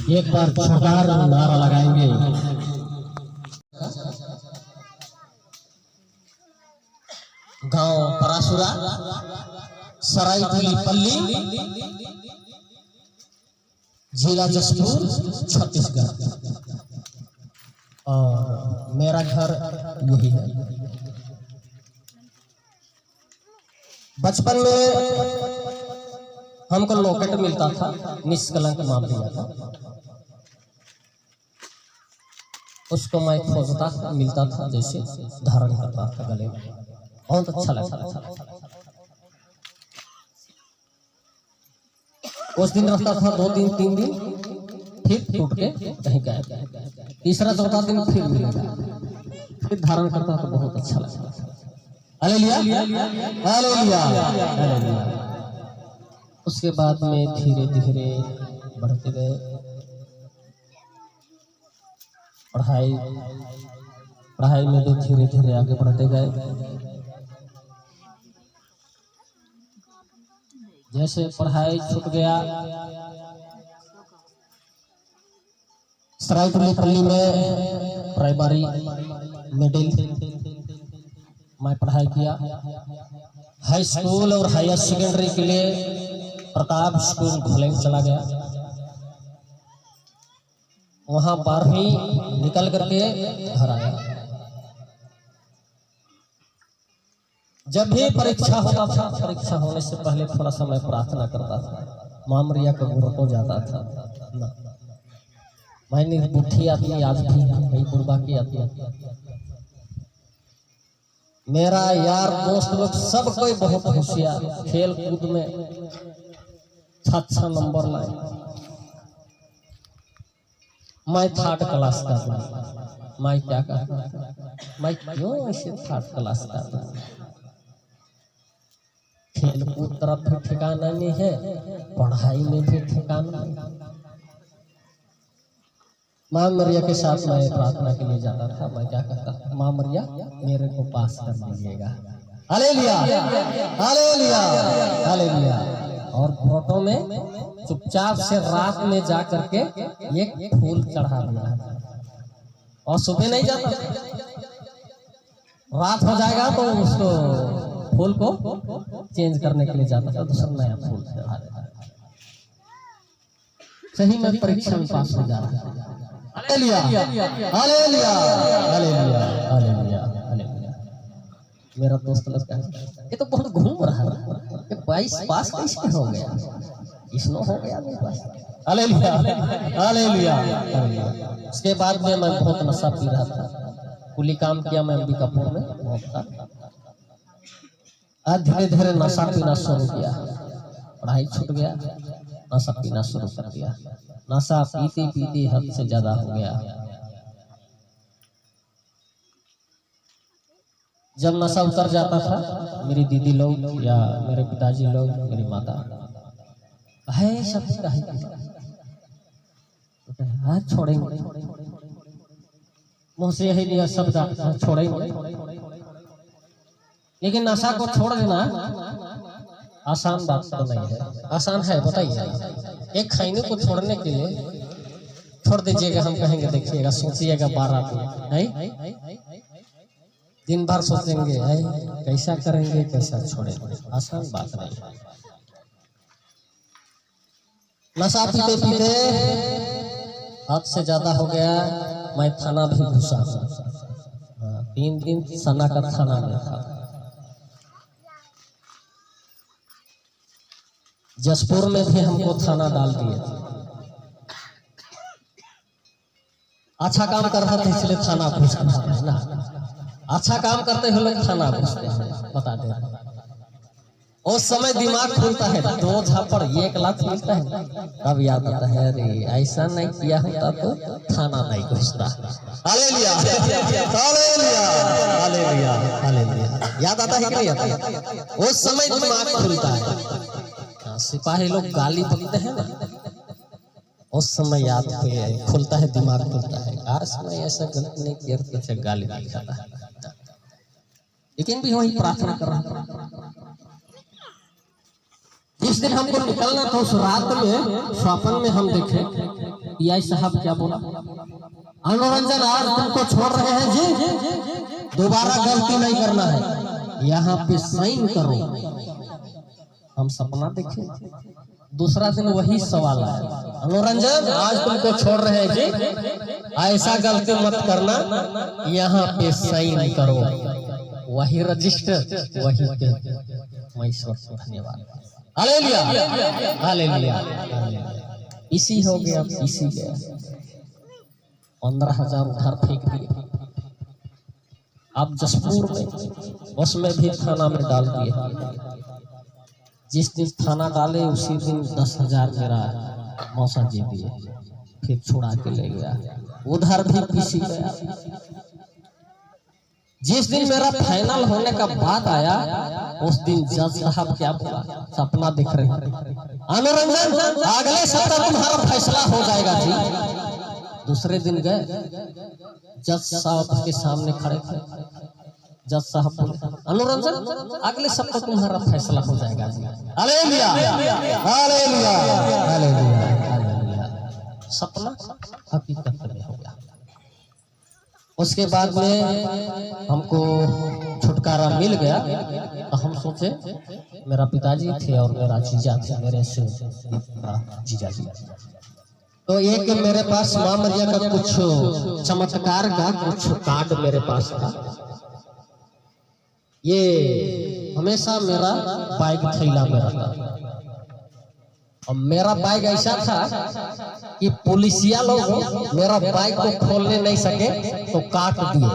एक बार जोरदार नारा लगाएंगे। गांव परासुरा, सरायपल्ली, जिला जशपुर, छत्तीसगढ़, और मेरा घर यही है। बचपन में हमको लॉकेट मिलता था, निष्कलंक मां दिया था, उसको मैं खोजता था, मिलता था, जैसे धारण करता था गले में, बहुत अच्छा लगता था। उस दिन रखता था 2 दिन 3 दिन, फिर टूट के कहीं गायब। तीसरा चौथा दिन फिर मिलेगा, फिर धारण करता था, बहुत अच्छा लगता था। Hallelujah, hallelujah, hallelujah. उसके बाद में धीरे धीरे बढ़ते गए, पढ़ाई में भी धीरे धीरे आगे बढ़ते गए। जैसे पढ़ाई छूट गया, सरायपल्ली में प्राइमरी मिडिल मैं पढ़ाई किया। हाई स्कूल और हायर सेकेंडरी के लिए प्रताप स्कूल भोलेंग चला गया। वहां 12वीं निकल करके घर आया। जब भी परीक्षा होता था, परीक्षा होने से पहले थोड़ा समय प्रार्थना करता था। मामरिया का गुरु हो जाता था ना, मैंने बुद्धि आती, आज भी वही बुढ़बा की आती। मेरा यार दोस्त लोग सब कोई बहुत होशियार, खेल कूद में अच्छा नंबर लाए। मैं 3rd क्लास का था। मैं क्या कहता, मैं क्यों ऐसे 3rd क्लास का था? खेल कूद तरफ भी ठिकाना नहीं है, पढ़ाई में भी ठिकाना नहीं। माँ मरिया के साथ मैं प्रार्थना के लिए जाता था। मैं क्या कहता था, माँ मरिया मेरे को पास कर दीजिएगा। Hallelujah, hallelujah, hallelujah. और फोटो में चुपचाप से रात में जा करके एक फूल चढ़ा दिया और सुबह नहीं जाता। रात हो जाएगा तो उसको फूल को चेंज करने के लिए जाता था, दूसरा नया फूल चढ़ा देता। सही में परीक्षा में पास हो जा रहा है। Hallelujah, hallelujah, hallelujah, hallelujah, hallelujah. मेरा दोस्त लगता है ये तो बहुत घूम रहा है, ये 22 पास कैसे हो गया, इसनो हो गया मेरे पास। Hallelujah, hallelujah, hallelujah. उसके बाद में मैं बहुत नशा पी रहा था, कुली काम किया मैं अंबिकापुर में बहुत था। आज धीरे धीरे नशा पीना शुरू किया, पढ़ाई छूट गया, नशा पीना शुरू कर दिया। नशा पीते पीते हद से ज्यादा हो गया। जब नशा उतर जाता था, मेरी दीदी लोग या मेरे पिताजी लोग, मेरी माता है सब हाँ छोड़ेंगे, मुँह से यही दिया शब्द छोड़ेंगे। लेकिन नशा को छोड़ देना आसान बात तो नहीं है। आसान है बताइए? एक खैनी को छोड़ने के लिए छोड़ दीजिएगा, हम कहेंगे देखिएगा, सोचिएगा 12 दिन नहीं, दिन भर सोचेंगे कैसा करेंगे, कैसा छोड़ेंगे, आसान बात नहीं है। नशा पीते पीते हद से ज्यादा हो गया, मैं थाना भी घुसा। 3 दिन सना का थाना में था। जसपुर में भी हमको थाना डाल दिए थे। अच्छा काम कर रहे थे इसलिए थाना घुसते हैं ना, अच्छा काम करते हुए लोग थाना घुसते हैं, बता दे। उस समय दिमाग खुलता है, 2 झापड़ 1 लाख मिलता है, तब याद आता है अरे ऐसा नहीं किया होता तो थाना नहीं घुसता। Hallelujah, hallelujah, hallelujah, hallelujah. याद आता है क्या? उस समय दिमाग खुलता है। सिपाही लोग गाली बकते हैं ना, उस समय याद खुलता है, दिमाग खुलता है। आज मैं ऐसा गलती नहीं किया तो गाली नहीं खाता है, लेकिन भी वही प्रार्थना कर रहा था। जिस दिन हमको निकलना था उस रात में स्वप्न में हम देखे पीआई साहब क्या बोला, अनुरंजन आज तुमको छोड़ रहे हैं जी, दोबारा गलती नहीं करना है, यहाँ पे साइन करो। हम सपना देखे, दूसरा दिन वही सवाल आया, अनुरंजन आज तुमको छोड़ रहे हैं जी, ऐसा गलती मत करना, यहाँ पे साइन करो। वही रजिस्टर, वही मैं ईश्वर को धन्यवाद। हालेलुया, हालेलुया, इसी हो गया, इसी गया। 15,000 उधार फेंक दिए। अब जसपुर में उसमें भी थाना में डाल दिए। जिस दिन थाना डाले उसी दिन 10,000 मेरा मौसा जी दिए, फिर छुड़ा के ले गया, उधर भी किसी गया। जिस दिन मेरा फाइनल होने का बात आया उस दिन जज साहब क्या बोला, सपना दिख रहे हैं, अनुरंजन अगले सप्ताह तुम्हारा फैसला हो जाएगा जी। दूसरे दिन गए, जज साहब के सामने खड़े थे। जज साहब बोले, अनुरंजन अगले सप्ताह तुम्हारा फैसला हो जाएगा जी। Hallelujah, hallelujah, hallelujah, hallelujah. सपना हकीकत में हो गया। उसके बाद में हमको छुटकारा मिल गया तो हम सोचे, मेरा पिताजी थे और मेरा जीजा थे, मेरे से जीजा जी, तो एक मेरे पास माँ मरिया का कुछ चमत्कार का कुछ कार्ड मेरे पास था। ये हमेशा मेरा बाइक थैला में रहता, और मेरा बाइक ऐसा था कि पुलिसिया लोग मेरा बाइक को खोलने नहीं सके तो काट दिए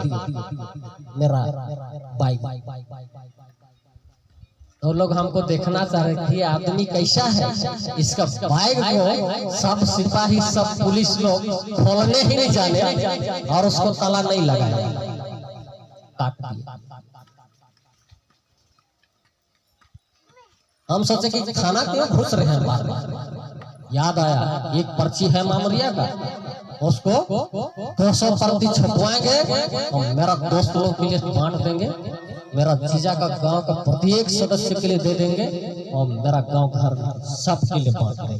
मेरा बाइक। तो लोग हमको देखना चाह रहे थे आदमी कैसा है, इसका बाइक को सब सिपाही सब पुलिस लोग खोलने ही नहीं जाने और उसको ताला नहीं लगाया, काट दिया। हम सोचे कि खाना क्यों घुस रहे हैं बार बार। याद आया एक पर्ची है मामरिया का, उसको 200 प्रति छपवाएंगे और मेरा दोस्त लोग के लिए बांट देंगे, मेरा जीजा का गांव का प्रत्येक सदस्य के लिए दे देंगे और मेरा गांव घर सबके लिए बांट देंगे।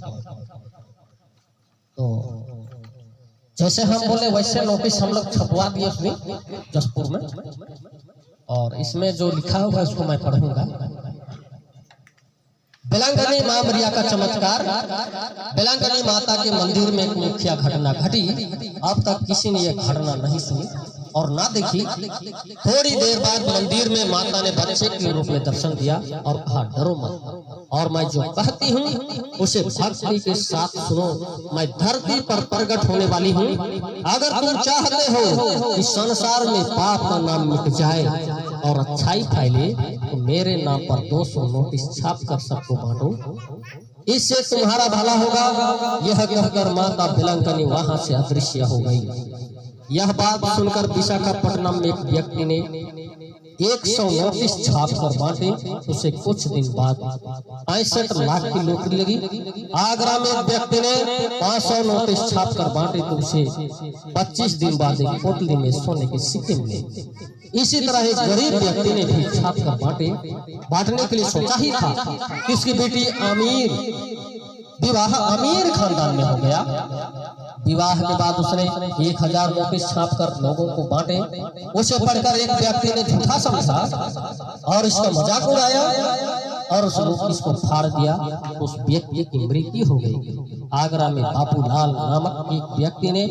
तो जैसे हम बोले वैसे नोटिस हम लोग छपवा दिए उसमें जसपुर में, और इसमें जो लिखा हुआ है उसको मैं पढ़ूंगा। बेलंगनी मामरिया का चमत्कार। बेलंगनी माता के मंदिर में एक मुख्य घटना घटी। अब तक किसी ने यह घटना नहीं सुनी और ना देखी। थोड़ी देर बाद मंदिर में माता ने बच्चे के रूप में दर्शन दिया और कहा, डरो मत, और मैं जो कहती हूँ उसे भक्ति के साथ सुनो। मैं धरती पर प्रकट होने वाली हूँ। अगर तुम चाहते हो कि संसार में पाप का नाम मिट जाए और अच्छाई फैले, तो मेरे नाम पर 200 नोटिस छाप कर सबको बांटो, इससे तुम्हारा भला होगा। यह कहकर माता बेलंगनी वहां से अदृश्य हो गई। यह बात सुनकर विशाखापट्टनम में एक व्यक्ति ने 100 नोटिस छाप कर बांटे। उसे कुछ दिन बाद 65 लाख की लॉटरी लगी। आगरा में एक व्यक्ति ने 500 नोटिस छाप कर बांटे तो उसे 25 दिन बाद एक पोटली में सोने के सिक्के मिले। इसी तरह एक गरीब व्यक्ति ने भी छाप कर बांटने के लिए सोचा ही था कि उसकी बेटी विवाह अमीर खानदान में हो गया। विवाह के बाद उसने 1000 नोटिस छाप कर लोगों को बांटे। उसे पढ़कर एक व्यक्ति ने झूठा समझा और इसका मजाक उड़ाया और उस नोटिस को फाड़ दिया। उस व्यक्ति की मृत्यु हो गई। आगरा में बाबूलाल नामक एक व्यक्ति ने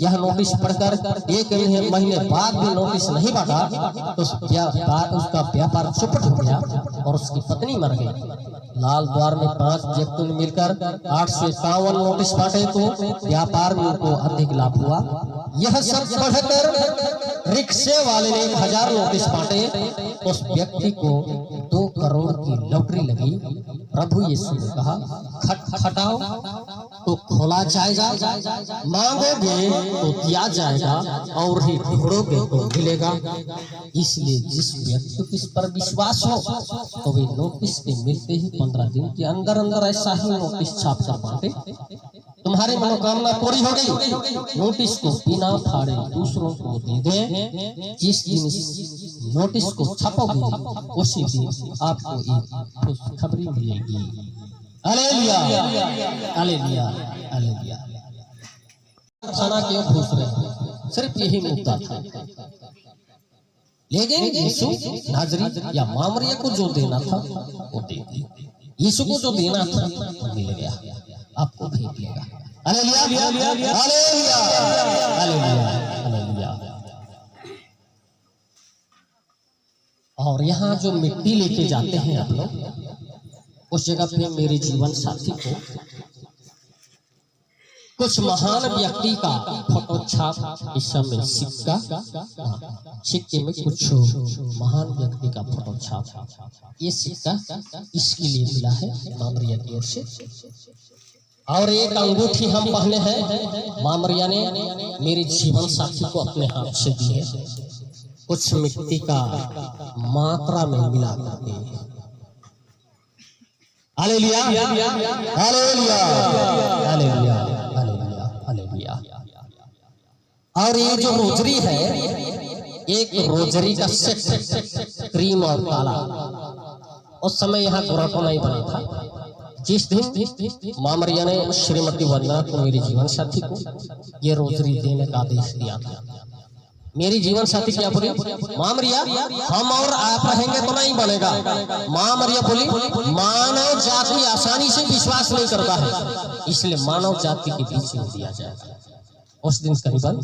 यह नोटिस पढ़कर 1 महीने बाद भी नोटिस नहीं बांटा तो उसका व्यापार चौपट हो गया और उसकी पत्नी मर गई। लाल द्वार में 5 व्यक्तियों ने मिलकर 851 नोटिस बांटे तो व्यापार में उनको अधिक लाभ हुआ। यह सब पढ़कर रिक्शे वाले ने 1000 नोटिस बांटे। उस व्यक्ति को 2 करोड़ की लॉटरी लगी। प्रभु यीशु ने कहा, खटखटाओ तो खोला जाएगा, मांगोगे तो दिया जाएगा और ही ढूंढोगे तो मिलेगा। इसलिए जिस व्यक्ति को इस पर विश्वास हो तो वे नोटिस के मिलते ही 15 दिन के अंदर अंदर ऐसा ही नोटिस छाप कर बांटे। तुम्हारी मनोकामना पूरी हो गई। नोटिस को बिना फाड़े दूसरों को दे दे। जिस दिन इस नोटिस को छापोगे उसी दिन आपको एक खुशखबरी मिलेगी। Hallelujah, hallelujah, hallelujah. खाना क्यों घुस रहे? सिर्फ यही मुद्दा था। लेकिन यीशु नाजरी या मामरिया को जो देना था वो दे दिया। यीशु को जो देना था वो मिल गया, आपको भी मिलेगा। Hallelujah, hallelujah, hallelujah, hallelujah. और यहाँ जो मिट्टी लेके जाते हैं आप लोग, उस जगह पे मेरे जीवन साथी को कुछ महान व्यक्ति का फोटो छाप, इस समय सिक्का, सिक्के में कुछ महान व्यक्ति का फोटो छाप। ये सिक्का इसके लिए मिला है मामरिया की ओर से। और एक अंगूठी हम पहने हैं, मामरिया ने मेरे जीवन साथी को अपने हाथ से दी है, कुछ मिट्टी का मात्रा में मिला करके। Hallelujah, hallelujah, hallelujah, hallelujah, hallelujah. और ये जो रोजरी है, एक रोजरी का सेट, क्रीम और काला। उस समय यहाँ गोराटो नहीं बना था। जिस दिन मामरिया ने श्रीमती वंदना को, मेरे जीवन साथी को, ये रोजरी देने का आदेश दिया था, मेरी जीवन साथी क्या बोली, मामरिया हम और आप रहेंगे तो नहीं बनेगा। मामरिया बोली, मानव जाति आसानी से विश्वास नहीं करता है, इसलिए मानव जाति के बीच में दिया जाएगा। उस दिन करीबन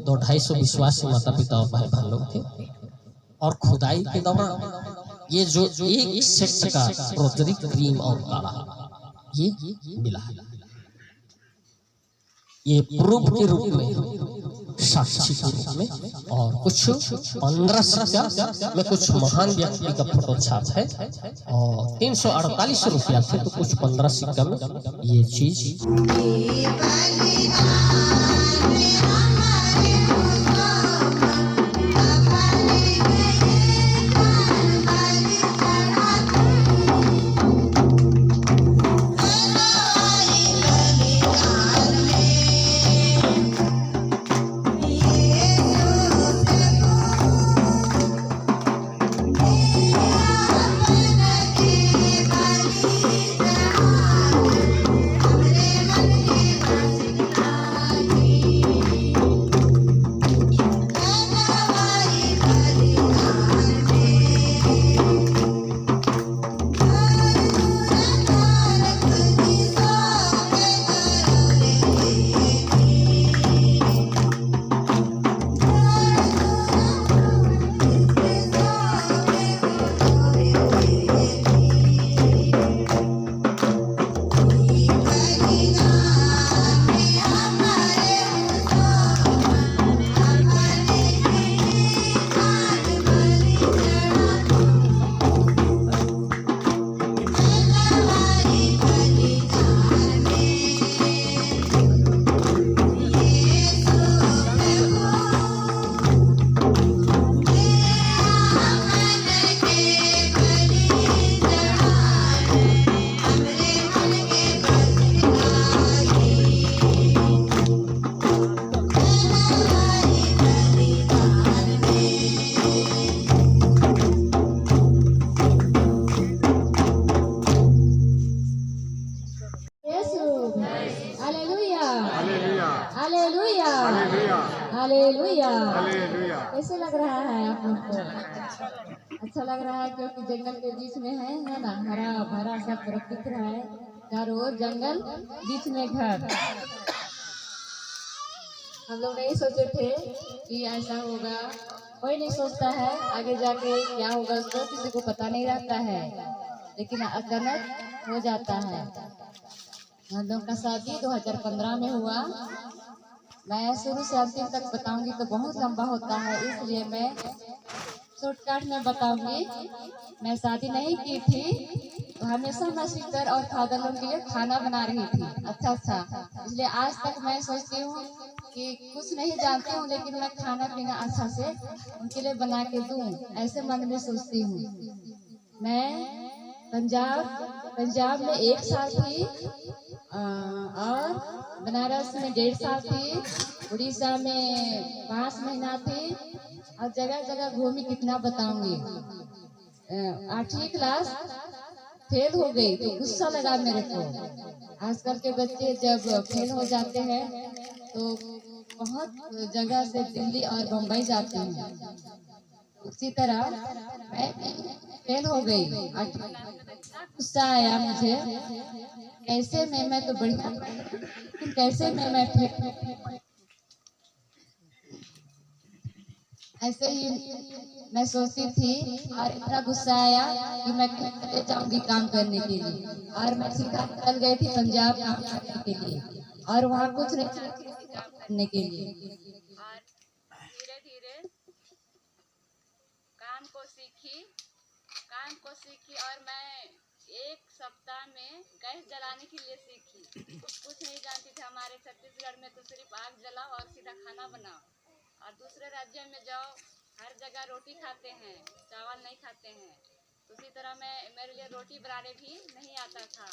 200-250 विश्वासी माता पिता और भाई बहन लोग थे। और खुदाई के दौरान ये जो एक सेट का रोजरी, क्रीम और काला ये मिला है। ये प्रूफ के रूप में, साक्षी के रूप में, और कुछ 15 सिक्का में कुछ महान व्यक्ति का फोटो छाप है और 348 रुपया थे, तो कुछ 15 सिक्का में ये चीज। लग रहा है क्योंकि जंगल के बीच में है ना, हरा भरा सब तरफ दिख रहा है, चारों ओर जंगल, बीच में घर। हम लोग नहीं सोचे थे कि ऐसा होगा, कोई नहीं सोचता है आगे जाके क्या होगा, उसको किसी को पता नहीं रहता है, लेकिन अचानक हो जाता है। हम लोग का शादी 2015 में हुआ। मैं शुरू से अंतिम तक बताऊंगी तो बहुत लंबा होता है, इसलिए मैं शॉर्टकट में बताऊंगी। मैं शादी नहीं की थी तो हमेशा मैं सिस्टर और फादर लोग के लिए खाना बना रही थी, अच्छा, इसलिए आज तक मैं सोचती हूँ कि कुछ नहीं जानती हूँ लेकिन मैं खाना पीना अच्छा से उनके लिए बना के दूँ, ऐसे मन में सोचती हूँ। मैं पंजाब में 1 साल थी और बनारस में 1.5 साल थी, उड़ीसा में 5 महीना थी और जगह जगह घूमी, कितना बताऊंगी। 8वीं क्लास फेल हो गई तो गुस्सा लगा मेरे को। आजकल के बच्चे जब फेल हो जाते हैं तो बहुत जगह से दिल्ली और बम्बई जाते हैं, उसी तरह मैं फेल हो गई। गुस्सा आया मुझे, कैसे मैं तो बढ़िया, कैसे मैं ऐसे ही मैं सोचती थी और इतना गुस्सा आया कि मैं चले जाऊंगी काम करने के लिए, और मैं सीधा निकल गई थी पंजाब काम करने के लिए, और वहाँ कुछ नहीं काम करने के लिए। और धीरे धीरे काम को सीखी और मैं 1 सप्ताह में गैस जलाने के लिए सीखी। कुछ नहीं जानती थी। हमारे छत्तीसगढ़ में तो सिर्फ आग जलाओ और सीधा खाना बनाओ, और दूसरे राज्य में जाओ हर जगह रोटी खाते हैं, चावल नहीं खाते हैं। उसी तरह मेरे लिए रोटी बनाने भी नहीं आता था।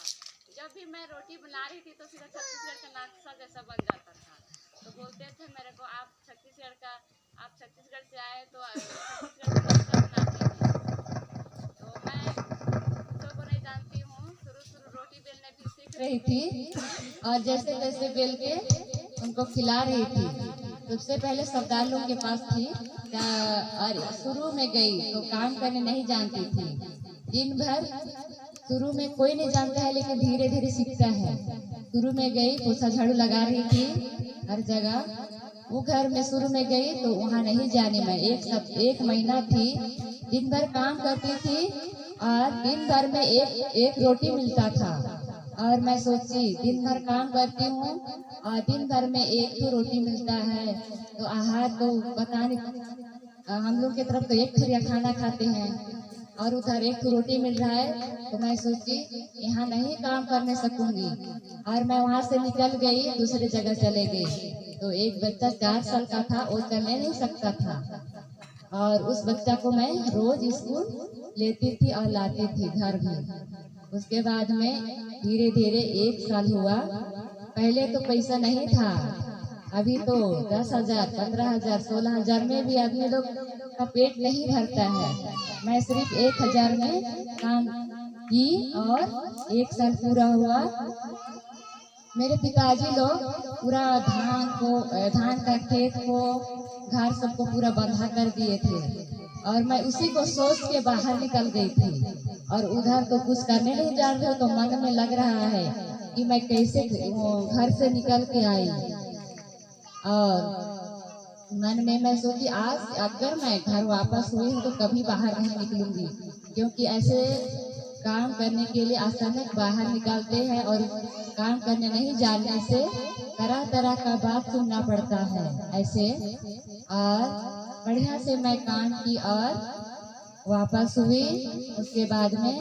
जब भी मैं रोटी बना रही थी तो सीधा छत्तीसगढ़ का नाश्ता जैसा बन जाता था। तो बोलते थे मेरे को, आप छत्तीसगढ़ से आए तो छत्तीसगढ़ का नाश्ता बनाते हैं। तो मैं दूसरों को नहीं जानती हूँ, शुरू रोटी बेलने भी सीख रही थी और जैसे तैसे बेल के उनको खिला रही थी। सबसे पहले सरदार लोग के पास थी और शुरू में गई तो काम करने नहीं जानती थी। दिन भर शुरू में कोई नहीं जानता है लेकिन धीरे धीरे सीखता है। शुरू में गई पोछा झाड़ू लगा रही थी हर जगह। वो घर में शुरू में गई तो वहाँ नहीं जाने में 1 महीना थी। दिन भर काम करती थी और दिन भर में एक रोटी मिलता था, और मैं सोची दिन भर काम करती हूँ और दिन भर में 1 तो रोटी मिलता है तो आहार तो पता नहीं, हम लोग की तरफ तो 1 थरिया खाना खाते हैं और उधर 1 तो रोटी मिल रहा है। तो मैं सोची यहाँ नहीं काम करने सकूंगी, और मैं वहाँ से निकल गई, दूसरी जगह चले गई। तो एक बच्चा 4 साल का था, वो चलने नहीं सकता था, और उस बच्चा को मैं रोज स्कूल लेती थी और लाती थी घर भी। उसके बाद में धीरे धीरे 1 साल हुआ। पहले तो पैसा नहीं था, अभी तो 10,000, 15,000, 16,000 में भी आदमी लोग का पेट नहीं भरता है। मैं सिर्फ 1,000 में काम की और 1 साल पूरा हुआ। मेरे पिताजी लोग पूरा धान का खेत को, घर सबको पूरा बंधा कर दिए थे, और मैं उसी को सोच के बाहर निकल गई थी। और उधर तो कुछ करने नहीं जान रहे, तो मन में लग रहा है कि मैं कैसे घर से निकल के आई, और मन में मैं सोची आज अगर मैं घर वापस हुई तो कभी बाहर नहीं निकलूंगी, क्योंकि ऐसे काम करने के लिए अचानक बाहर निकालते हैं और काम करने नहीं जानने से तरह तरह का बात सुनना पड़ता है ऐसे। और बढ़िया से मैं काम की और वापस हुई। उसके बाद में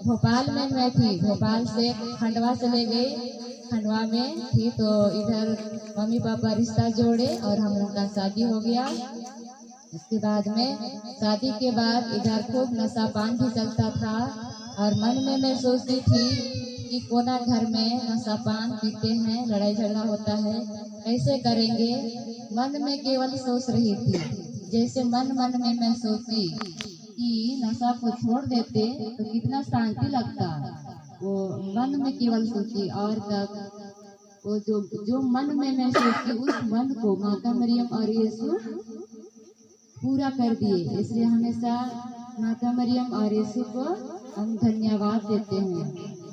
भोपाल में मैं थी, भोपाल से खंडवा चले गई। खंडवा में थी तो इधर मम्मी पापा रिश्ता जोड़े और हम लोग का शादी हो गया। इसके बाद में शादी के बाद इधर खूब नशा पान भी चलता था, और मन में मैं सोचती थी कि कोना घर में नशा पान पीते हैं, लड़ाई झगड़ा होता है, कैसे करेंगे। मन में केवल सोच रही थी। जैसे मन में मैं सोची कि नशा को छोड़ देते तो कितना शांति लगता, वो मन में केवल सोची। और तब वो जो मन में मैं सोची उस मन को माता मरियम और यीशु पूरा कर दिए। इसलिए हमेशा माता मरियम और यीशु को हम धन्यवाद देते हैं।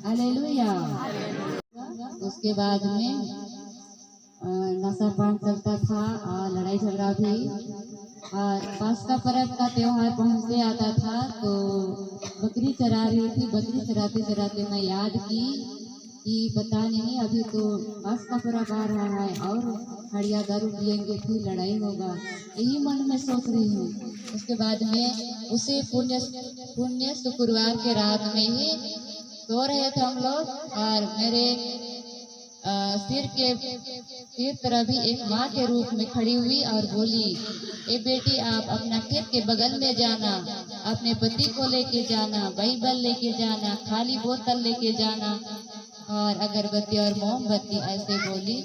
हालेलुया। उसके बाद में नशा पान चलता था और लड़ाई झगड़ा भी, और पास्का पर्व का त्योहार पहुंचते आता था तो बकरी चरा रही थी। बकरी चराते चराते मैं याद की कि पता नहीं अभी तो पास्का पर्व आ रहा है और हड़िया दारू पियेंगे फिर लड़ाई होगा, यही मन में सोच रही हूँ। उसके बाद में उसे पुण्य शुक्रवार के रात में ही सो रहे थे हम लोग, और मेरे सिर तरफ भी एक माँ के रूप में खड़ी हुई और बोली, ए बेटी आप अपना खेत के बगल में जाना, अपने पति को लेके जाना, बाइबल लेके जाना, खाली बोतल लेके जाना और अगरबत्ती और मोमबत्ती। ऐसे बोली,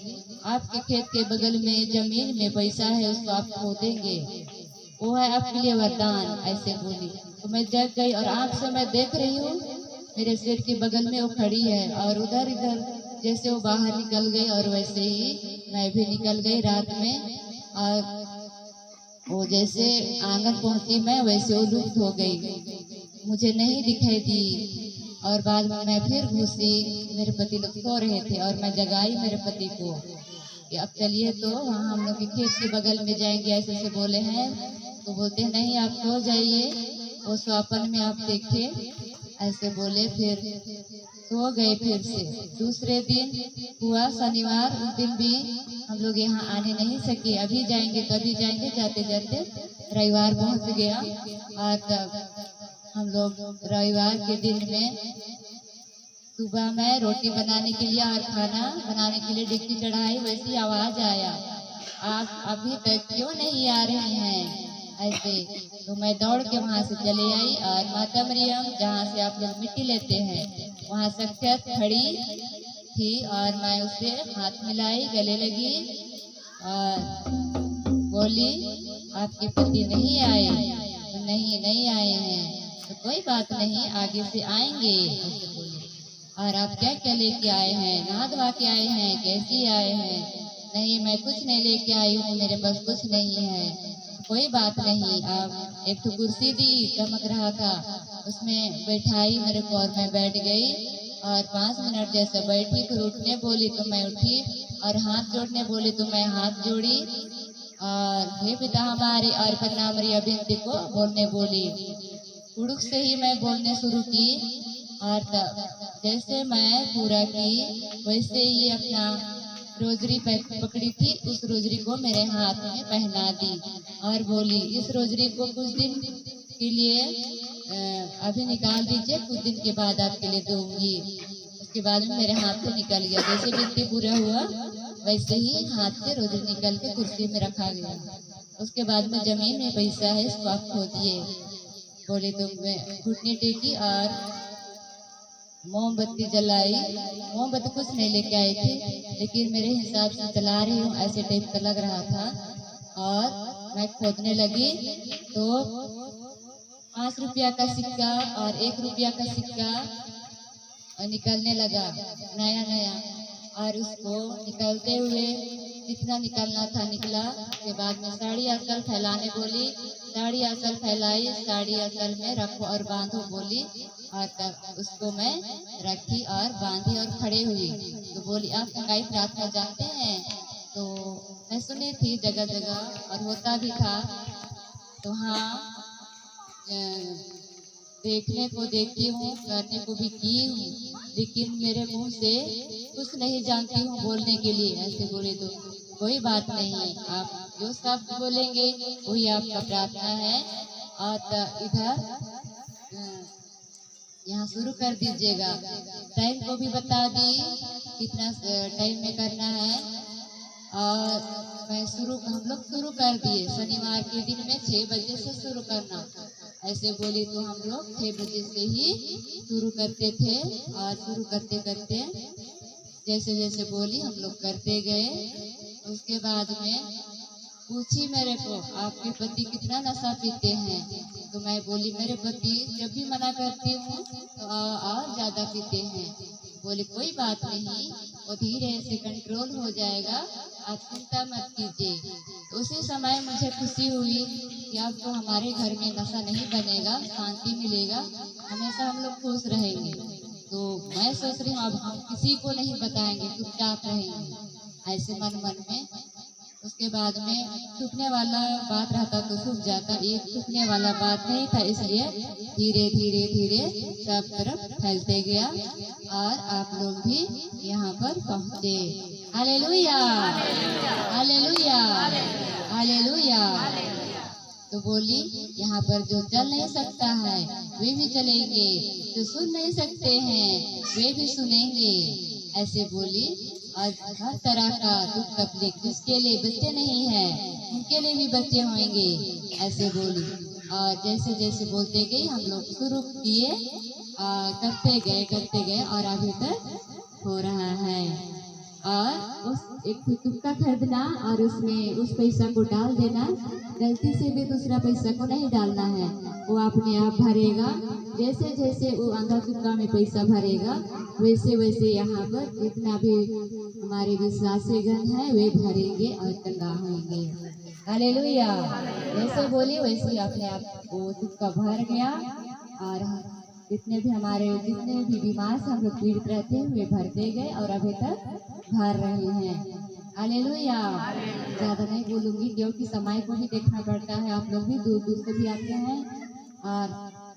आपके खेत के बगल में जमीन में पैसा है उसको आप खो देंगे, वो है आपके लिए वरदान। ऐसे बोली तो मैं जग गई और आँख से मैं देख रही हूँ मेरे सिर के बगल में वो खड़ी है, और उधर इधर जैसे वो बाहर निकल गई और वैसे ही मैं भी निकल गई रात में, और वो जैसे आंगन पहुंची मैं वैसे वो लुप्त हो गई, मुझे नहीं दिखाई दी। और बाद में मैं फिर घुसी, मेरे पति लोग सो रहे थे और मैं जगाई मेरे पति को कि अब चलिए तो वहाँ हम लोग के खेत के बगल में जाएंगे, ऐसे से बोले हैं। तो बोलते हैं नहीं आप सो जाइए, वो स्वप्न में आप देखे, ऐसे बोले। फिर सो गए। फिर से दूसरे दिन हुआ शनिवार, उस दिन भी हम लोग यहाँ आने नहीं सके, अभी जाएंगे तभी जाएंगे, जाते जाते रविवार पहुँच गया। और तब हम लोग रविवार के दिन में सुबह में रोटी बनाने के लिए और खाना बनाने के लिए डिक्की चढ़ाई, वैसी आवाज आया, आप अभी तक क्यों नहीं आ रहे हैं ऐसे। तो मैं दौड़ के वहाँ से चले आई और माता मरियम जहाँ से आप लोग मिट्टी लेते हैं वहाँ सख्त खड़ी थी, और मैं उससे हाथ मिलाई, गले लगी और बोली, आपके पति नहीं आए? तो नहीं आए हैं। तो कोई बात नहीं, आगे से आएंगे। और आप क्या क्या लेके आए हैं? नहा धोवा के आए हैं? कैसे आए हैं? नहीं मैं कुछ नहीं लेके आई हूँ, मेरे पास कुछ नहीं है। कोई बात नहीं। अब एक तो कुर्सी दी, चमक रहा था, उसमें बैठाई मेरे को और मैं बैठ गई। और 5 मिनट जैसे बैठी, फिर उठने बोली तो मैं उठी, और हाथ जोड़ने बोली तो मैं हाथ जोड़ी, और हे पिता हमारे और कन्या मरियम बिनती को बोलने बोली। उड़ुक से ही मैं बोलने शुरू की, और जैसे मैं पूरा की वैसे ही अपना रोजरी पकड़ी थी, उस रोजरी को मेरे हाथ में पहना दी और बोली, इस रोजरी को कुछ दिन के लिए अभी निकाल दीजिए, कुछ दिन के बाद आपके लिए दूंगी। उसके बाद में मेरे हाथ से निकल गया, जैसे बिनती पूरा हुआ वैसे ही हाथ से रोजरी निकल के कुर्सी में रखा गया। उसके बाद में जमीन में पैसा है, इसको आप खोदिए बोले। तो मैं घुटने टेकी और मोमबत्ती जलाई। मोमबत्ती कुछ नहीं लेके आए थे, लेकिन मेरे हिसाब से जला रही हूँ ऐसे टाइप का लग रहा था। और मैं खोदने लगी तो 5 रुपया का सिक्का और 1 रुपया का सिक्का निकलने लगा, नया नया। और उसको निकलते हुए जितना निकलना था निकला। के बाद में साड़ी असल फैलाने बोली, साड़ी असल फैलाई, साड़ी असल में रखो और बांधो बोली। और तब उसको मैं रखी और बांधी और खड़े हुई। तो बोली, आप संगाई प्रार्थना जानते हैं? तो मैं सुनी थी जगह जगह और होता भी था। तो हाँ, देखने को देखती हूँ, करने को भी की हूँ, लेकिन मेरे मुंह से कुछ नहीं जानती हूँ बोलने के लिए। ऐसे बोले तो कोई बात नहीं, आप जो शब्द बोलेंगे वही आपका प्रार्थना है। और इधर यहाँ शुरू कर दीजिएगा। टाइम को भी बता दी कितना टाइम में करना है। और मैं हम लोग शुरू कर दिए शनिवार के दिन में 6 बजे से शुरू करना। ऐसे बोली तो हम लोग 6 बजे से ही शुरू करते थे। और शुरू करते करते जैसे जैसे बोली हम लोग करते गए। उसके बाद में पूछी मेरे को, आपके पति कितना नशा पीते हैं? तो मैं बोली, मेरे पति जब भी मना करती हूँ तो और ज्यादा पीते हैं। बोले कोई बात नहीं, वो धीरे से कंट्रोल हो जाएगा, आप चिंता मत कीजिए। उसी समय मुझे खुशी हुई कि अब तो हमारे घर में नशा नहीं बनेगा, शांति मिलेगा, हमेशा हम लोग खुश रहेंगे। तो मैं सोच रही हूँ अब हम किसी को नहीं बताएंगे, चुपचाप रहेंगे ऐसे मन मन में। उसके बाद में छुपने वाला बात रहता तो छुप जाता, एक छुपने वाला बात नहीं था, इसलिए धीरे धीरे धीरे सब तरफ फैलते गया और आप लोग भी यहाँ पर पहुँचे। Hallelujah, hallelujah, hallelujah. तो बोली यहाँ पर जो चल नहीं सकता है वे भी चलेंगे, जो सुन नहीं सकते हैं वे भी सुनेंगे, ऐसे बोली। और हर तरह का दुख तकलीफ जिसके लिए बच्चे नहीं हैं उनके लिए भी बच्चे होंगे, ऐसे बोली। और जैसे जैसे बोलते गए हम लोग शुरू किए, करते गए और अभी तक हो रहा है। और उस एक तुक्का खरीदना और उसमें उस पैसा को डाल देना, गलती से भी दूसरा पैसा को नहीं डालना है, वो अपने आप भरेगा। जैसे जैसे वो आंधा तुक्का में पैसा भरेगा वैसे वैसे यहाँ पर जितना भी हमारे विश्वासी गण है वे भरेंगे और चंगा होंगे। हालेलुया। जैसे बोली वैसे अपने आप वो तुक्का भर गया और जितने भी बीमार से हम लोग पीड़ित रहते हैं वे भरते गए और अभी तक भर रहे हैं। हालेलुया। ज्यादा नहीं बोलूंगी क्योंकि समय को भी देखना पड़ता है, आप लोग भी दूर दूर से भी आते हैं और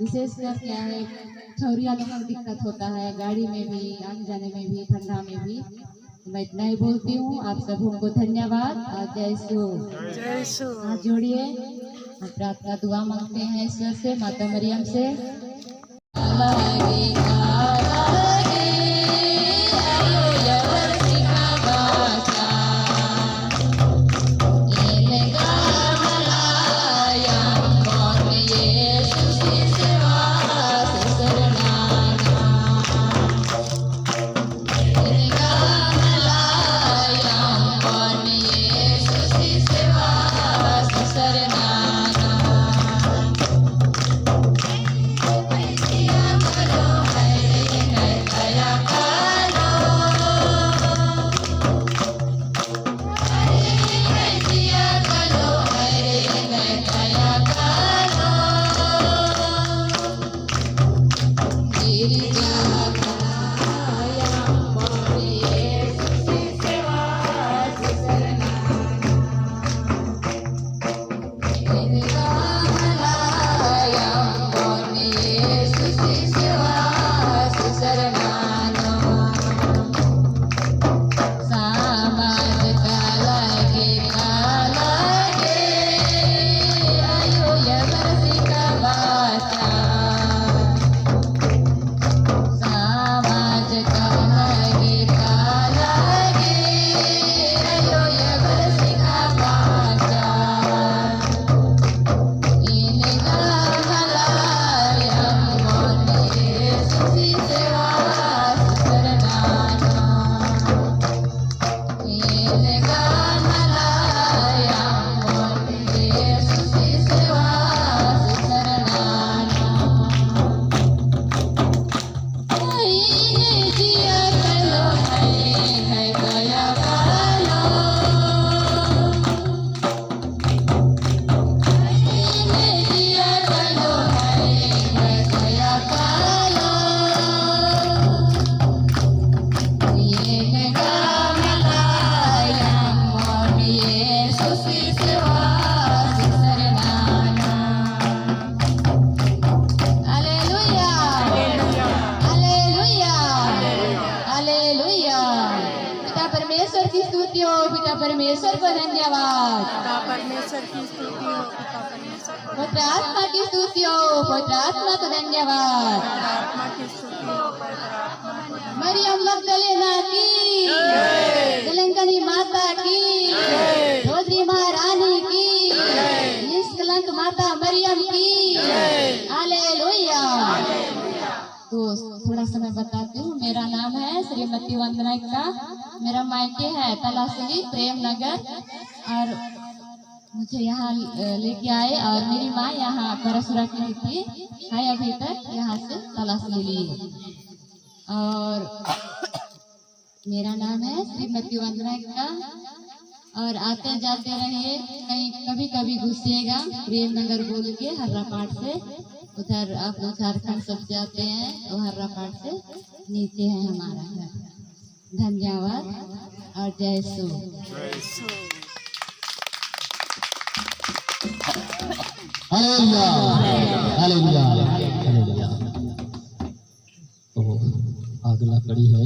विशेषकर क्या है छौरिया लोगों को दिक्कत होता है, गाड़ी में भी आने जाने में भी ठंडा में भी। मैं इतना ही बोलती हूँ, आप सबको धन्यवाद और जय यीशु। हाथ जोड़िए, हम प्रार्थना दुआ मांगते हैं ईश्वर से, माता मरियम से। परमेश्वर को धन्यवाद। परमेश्वर की स्तुति हो, पवित्र आत्मा की स्तुति हो, पवित्र आत्मा को धन्यवाद। आत्मा की स्तुति हो, पवित्र आत्मा। मरियम मगदलेना की, कलंकनी माता की, रोजरी महारानी की, निष्कलंक माता मरियम की। हालेलुया। तो थोड़ा समय बताती हूँ। मेरा नाम है श्रीमती वंदना का, मेरा मायके है तलासली प्रेम नगर, और मुझे यहाँ लेके आए और मेरी माँ यहाँ परसुरा की थी, है अभी तक यहाँ से तलासली ली। और मेरा नाम है श्रीमती वंदना का। और आते जाते रहिए, कहीं कभी कभी घुसिएगा प्रेम नगर बोल के हर्रा पाट से। उधर आप लोग झारखंड सब जाते हैं तो हर्रा पाट से नीचे है हमारा घर। धन्यवाद और जय सो। Hallelujah hallelujah hallelujah. तो अगला कड़ी है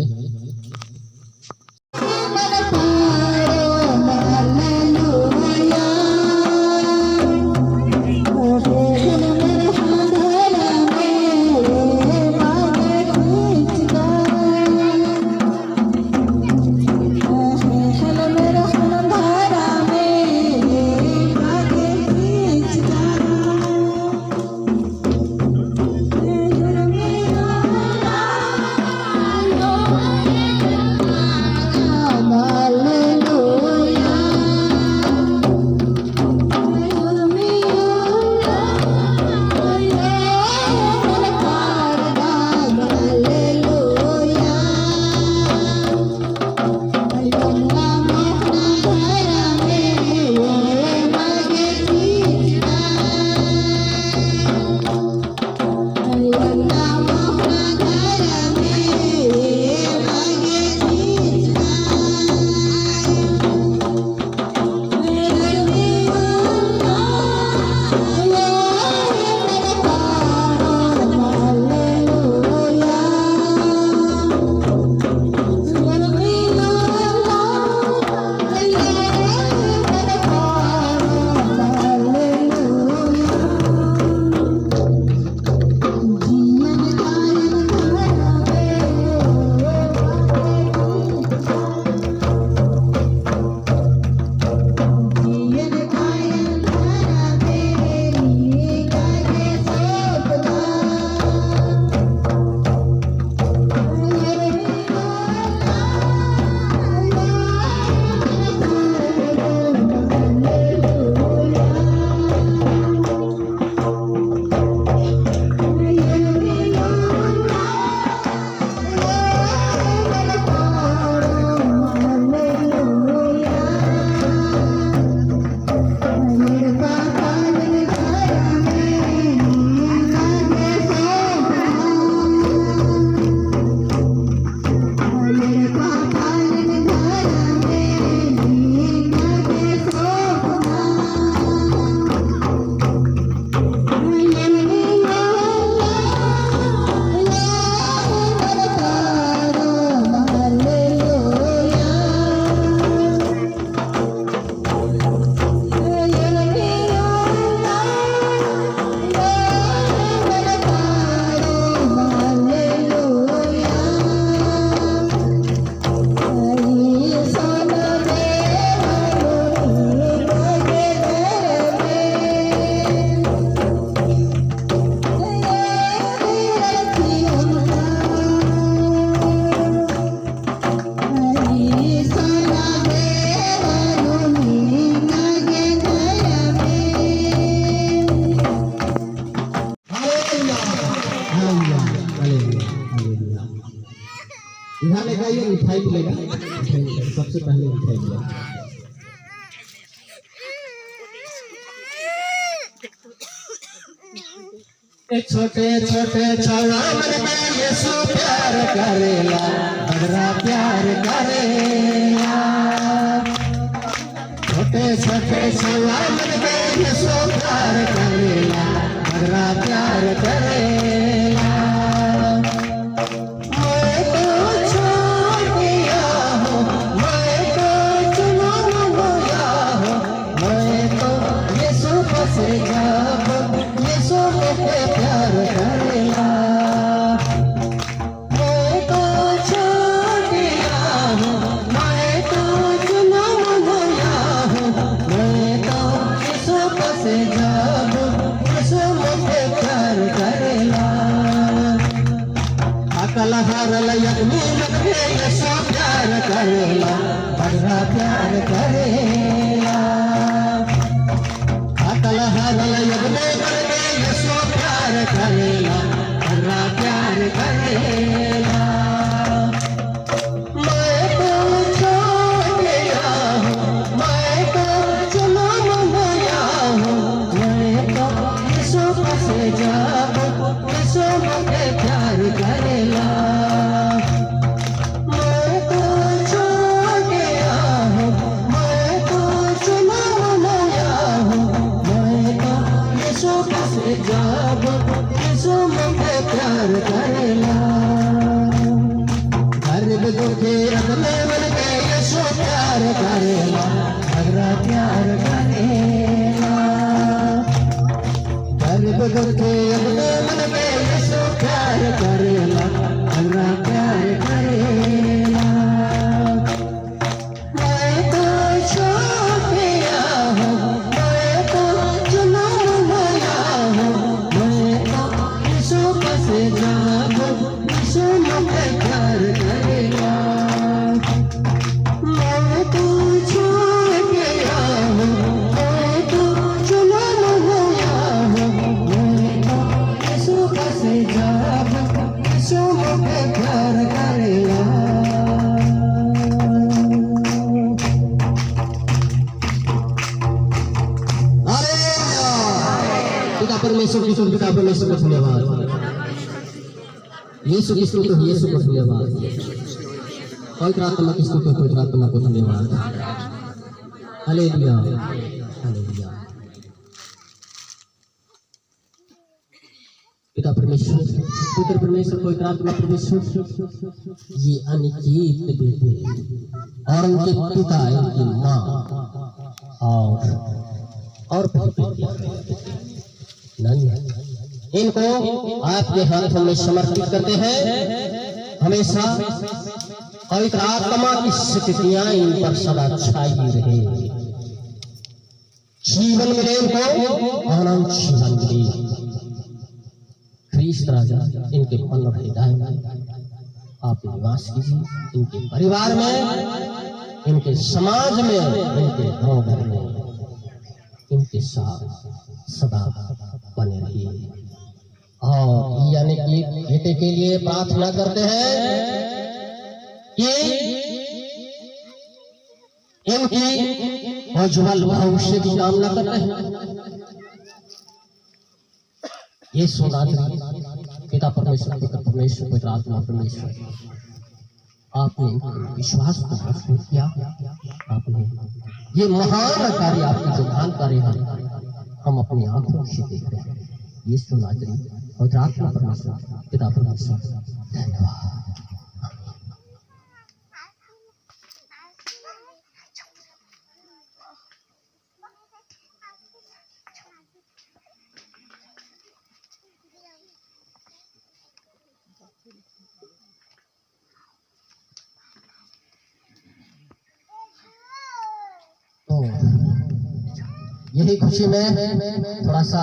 मिठाई मिलेगा, सबसे पहले मिठाई मिलेगा। छोटे छोटे छावा मन में यीशु प्यार करेला, बड़ा प्यार करेला। छोटे छोटे छावा मन में यीशु प्यार करेला, बड़ा प्यार करेला। मैं तो छोड़ दिया हूँ, मैं तो चुना गया हूँ, मैं तो यीशु से जब यीशु मुझे प्यार करेला। मैं तो छोड़ दिया हूँ, मैं तो चुना गया हूँ, मैं तो यीशु से जब यीशु मुझे प्यार करेला। अकल हारल यज्ञ यीशु प्यार करेला, बड़ा प्यार करेला। अकल हारल यज्ञ यीशु प्यार करेला, बड़ा प्यार करेला। मैं यीशु पिता परमेश्वर को धन्यवाद, यीशु यीशु को धन्यवाद, पवित्र आत्मा की स्तुति, पवित्र आत्मा को धन्यवाद। Hallelujah hallelujah. पिता परमेश्वर, पुत्र परमेश्वर, पवित्र आत्मा परमेश्वर, ये अनिकेत बेटे और उनके पिता, उनकी माँ और इनको आपके हाथों में समर्पित करते हैं। हमेशा पवित्र आत्मा की स्थितियां इन पर सदा छाई रहे, जीवन मिले इनको, आनंद जीवन मिले। ख्रीस्त राजा इनके मन और हृदय में आप निवास कीजिए, इनके परिवार में, इनके समाज में, इनके गांव घर में इनके साथ सदा बने रहिए। और यानी कि बेटे के लिए प्रार्थना करते हैं कि इनकी उज्ज्वल भविष्य की कामना करते हैं। ये सोनात्री पिता परमेश्वर, पुत्र परमेश्वर, पवित्र आत्मा परमेश्वर, आपने विश्वास को प्रस्तुत किया, आपने ये महान कार्य, आपकी जो महान कार्य है हम अपनी आंखों से देख रहे हैं। ये सोनात्री पवित्र आत्मा परमेश्वर, पिता परमेश्वर, धन्यवाद। यही खुशी में थोड़ा सा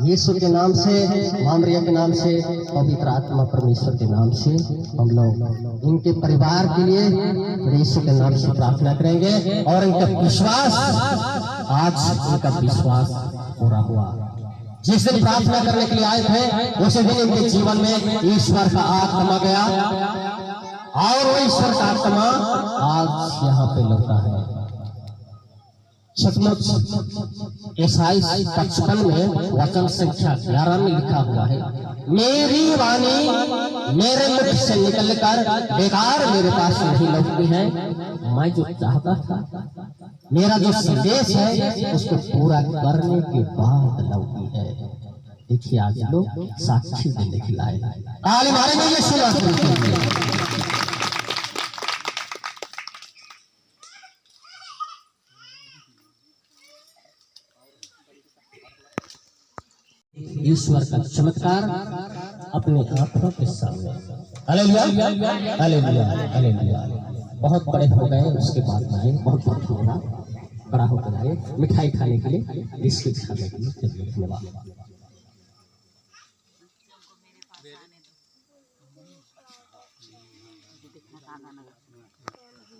यीशु के नाम से, मामरिया के नाम से, पवित्र आत्मा परमेश्वर के नाम से हम लोग इनके परिवार के लिए यीशु के नाम से प्रार्थना करेंगे। और इनका विश्वास, आज इनका विश्वास पूरा हुआ। जिस दिन प्रार्थना करने के लिए आए थे उसी दिन इनके जीवन में ईश्वर का आत्मा गया और वो ईश्वर का आत्मा आज यहाँ पे लौटा है। सचमुच ईसाई 55 में वचन संख्या 11 में लिखा हुआ है, मेरी वाणी मेरे मुख से निकलकर बेकार मेरे पास नहीं लौटती है, मैं जो चाहता था, मेरा जो संदेश है उसको पूरा करने के बाद लौटी है। देखिए आज लोग साक्षी देने खिलाए, ताली मारेंगे ये सुना। ईश्वर का चमत्कार अपने आंखों के सामने। Hallelujah hallelujah hallelujah. बहुत बड़े हो गए, उसके बाद आए, बहुत होगा, बड़ा होकर आए, मिठाई खाने के लिए, बिस्किट खाने के लिए। धन्यवाद।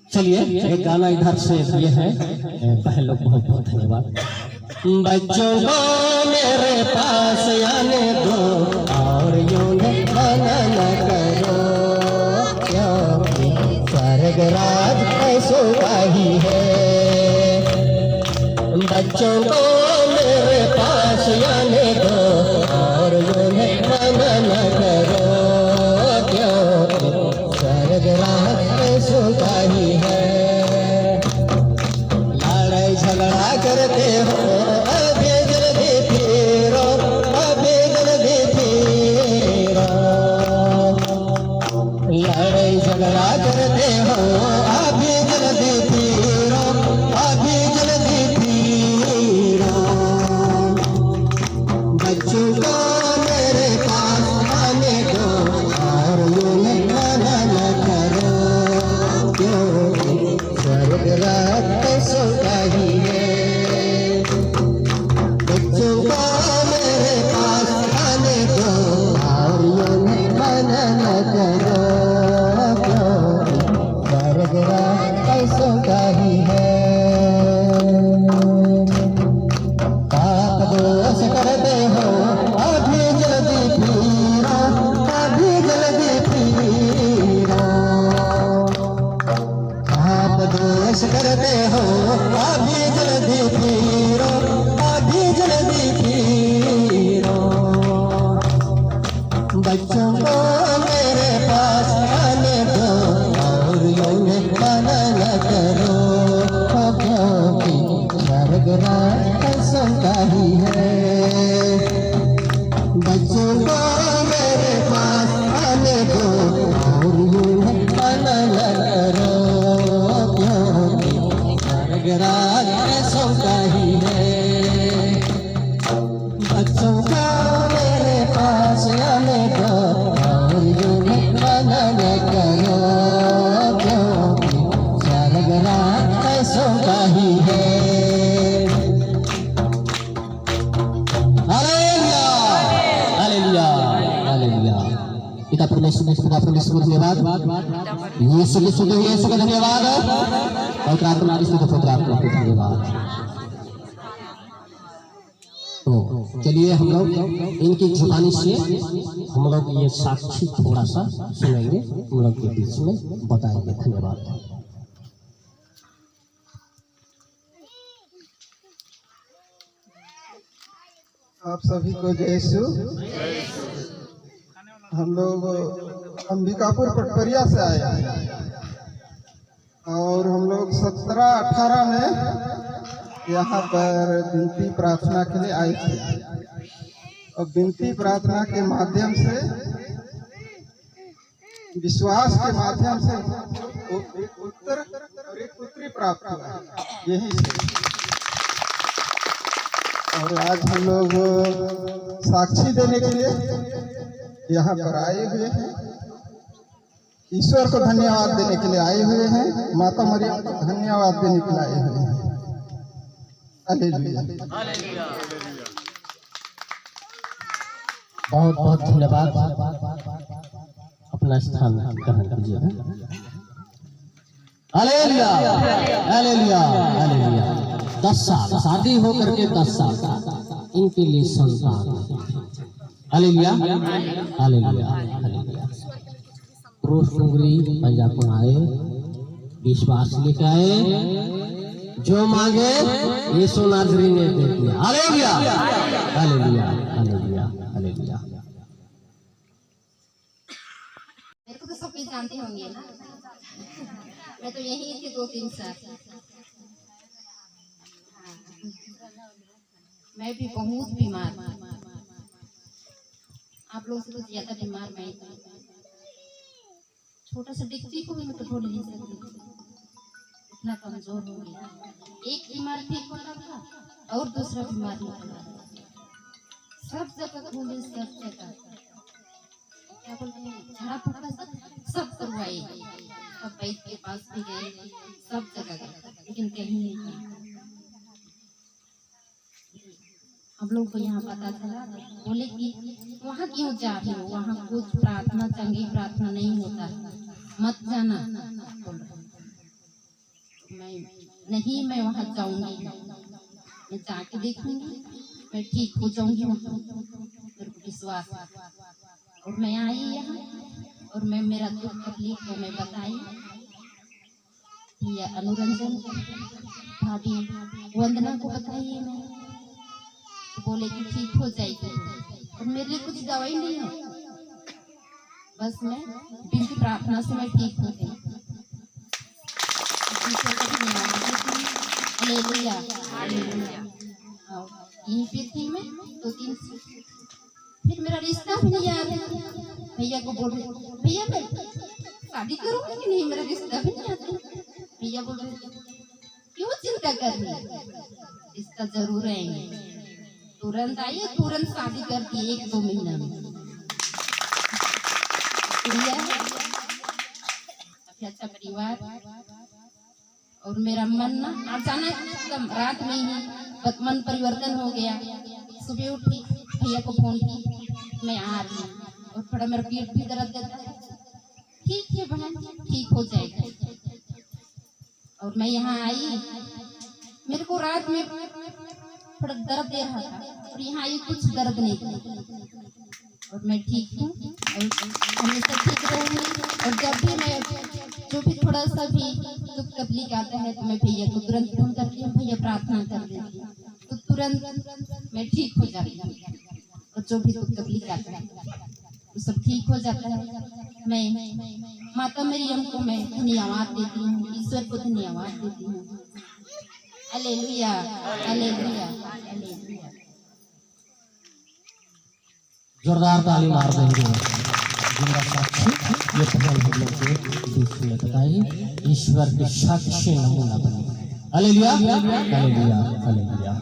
चलिए एक गाना इधर से ये है, पहले बहुत बहुत धन्यवाद। बच्चों को मेरे पास आने दो और यूं मना न करो, क्योंकि स्वर्ग राज ऐसो ही है। बच्चों को मेरे पास आने दो और यूं मना न करो, क्योंकि स्वर्ग राज ऐसो ही है। लड़ाई झगड़ा करते हो अभी जल्दी फिरो, अभी जल्दी फिरो। पुलिस को धन्यवाद, यीशु को धन्यवाद, और प्रार्थना को धन्यवाद। तो चलिए हम लोग इनकी जुबानी से हम लोग ये साक्षी थोड़ा सा सुनेंगे, हम लोग के बीच में बताएंगे। धन्यवाद। आप सभी को जय यीशु। हम लोग अंबिकापुर पटपरिया से आए हैं और हम लोग 17-18 में यहाँ पर विनती प्रार्थना के लिए आए थे। और विनती प्रार्थना के माध्यम से, विश्वास के माध्यम से एक उत्तर और एक पुत्री प्राप्त हुआ, यही से। और आज हम लोग साक्षी देने के लिए यहाँ पर आए हुए हैं। ईश्वर को धन्यवाद देने के लिए आए हुए हैं, माता मरियम को धन्यवाद देने के लिए आए हुए हैं। हालेलुया। बहुत बहुत धन्यवाद। अपना स्थान ग्रहण कीजिएगा। Hallelujah, hallelujah, hallelujah. 10 साल शादी होकर के 10 साल इनके लिए संतान। Hallelujah, hallelujah, hallelujah. पुरुष डुंगरी पंजाब में आए, विश्वास लेकर आए, जो मांगे यीशु नाज़री ने दे दिया। Hallelujah, hallelujah, hallelujah, hallelujah. मेरे को तो सब कुछ जानते होंगे ना, मैं तो यही थी 2-3 साल। मैं भी बहुत बीमार, आप लोग से तो ज्यादा बीमार मैं थी। छोटा सा डिक्ची को भी मैं तो छोड़ नहीं सकती, इतना कमजोर हो गया। एक बीमार ठीक हो रहा था और दूसरा बीमार हो रहा था। सब जगह घूमे, सब जगह क्या बोलते हैं, झाड़ा फूका सब करवाई, सब वैद्य के पास भी गए, सब जगह गए, लेकिन कहीं नहीं गए। हम लोग को यहाँ पता चला, बोले कि वहाँ क्यों जा रहे हो, वहाँ कुछ प्रार्थना, चंगी प्रार्थना नहीं होता, मत जाना। मैं वहाँ जाऊंगी, मैं जाके देखूंगी, मैं ठीक हो जाऊंगी, मेरे को विश्वास। और मैं आई यहाँ और मैं मेरा दुख तकलीफ को मैं बताई, ये अनुरंजन भाभी वंदना को बताइए। मैं तो बोले कि ठीक हो जाएगी, और मेरे लिए कुछ दवाई नहीं है, बस मैं बिल्कुल प्रार्थना से मैं ठीक हो गई। यहीं पे थी मैं 2-3 फिर मेरा रिश्ता भी नहीं याद है। भैया को बोल रहे, भैया मैं शादी करूँगी कि नहीं, मेरा रिश्ता भी नहीं आता। भैया बोल रहे, क्यों चिंता कर रही है, रिश्ता जरूर आएंगे। तुरंत आई और तुरंत शादी कर दी 1-2 महीना में। अच्छा परिवार, और मेरा मन ना अचानक रात में ही मन परिवर्तन हो गया। सुबह उठी, भैया को फोन की, मैं आ रही हूँ, और थोड़ा मेरा पेट भी दर्द करता है। ठीक है बहन, ठीक हो जाएगा। और मैं यहाँ आई, मेरे को रात में थोड़ा दर्द दे रहा था, और यहाँ आई कुछ दर्द नहीं था, और मैं ठीक हूँ और हमेशा ठीक रहूँगी। और जब भी मैं जो भी थोड़ा सा भी दुख तकलीफ आता है, तो मैं भैया को तुरंत फोन करती हूँ, भैया प्रार्थना कर देती हूँ, तो तुरंत मैं ठीक हो जाती हूँ। और जो भी दुख तकलीफ आता है वो सब ठीक हो जाता है। मैं माता मरियम को मैं धन्यवाद देती हूँ, ईश्वर को धन्यवाद देती हूँ। Hallelujah, hallelujah, hallelujah. जोरदार ताली मार देंगे। जिंदा साक्षी ये भगवान हम लोग के बीच में बताइए, ईश्वर के साक्षी नमूना बने। Hallelujah, hallelujah, hallelujah.